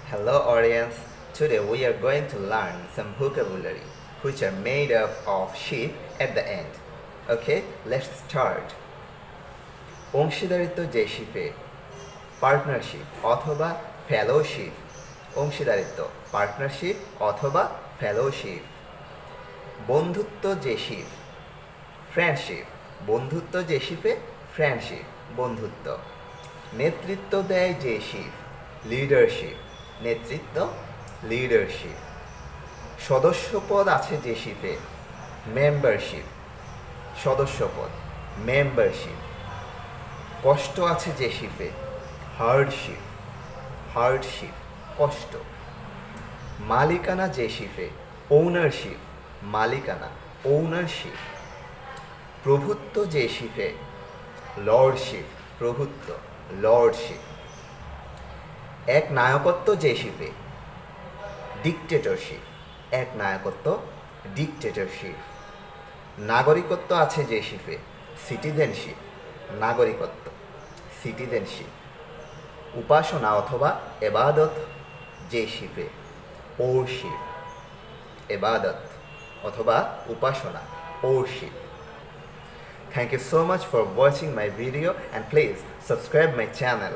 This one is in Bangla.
Hello audience, today we are going to learn some vocabulary which are made up of sheep at the end. Okay, let's start. অংশীদারিত্ব যে শিপে পার্টনারশিপ অথবা ফেলোশিপ অংশীদারিত্ব পার্টনারশিপ অথবা ফেলোশিপ বন্ধুত্ব যে শিপ ফ্রেন্ডশিপ বন্ধুত্ব যে শিপে ফ্রেন্ডশিপ বন্ধুত্ব নেতৃত্ব দেয় যে শিপ লিডারশিপ নেতৃত্ব লিডারশিপ সদস্যপদ আছে যে শিপে মেম্বারশিপ সদস্যপদ মেম্বারশিপ কষ্ট আছে যে শিপে হার্ডশিপ হার্ডশিপ কষ্ট মালিকানা যে শিপে ওনারশিপ মালিকানা ওনারশিপ প্রভুত্ব যে শিপে লর্ডশিপ প্রভুত্ব লর্ডশিপ এক নায়কত্ব যে শিপে ডিকটেটরশিপ এক নায়কত্ব ডিকটেটরশিপ নাগরিকত্ব আছে যে শিপে সিটিজেনশিপ নাগরিকত্ব সিটিজেনশিপ উপাসনা অথবা এবাদত যে শিপে ওরশিপ এবাদত অথবা উপাসনা worship Thank you so much for watching my video and please subscribe my channel.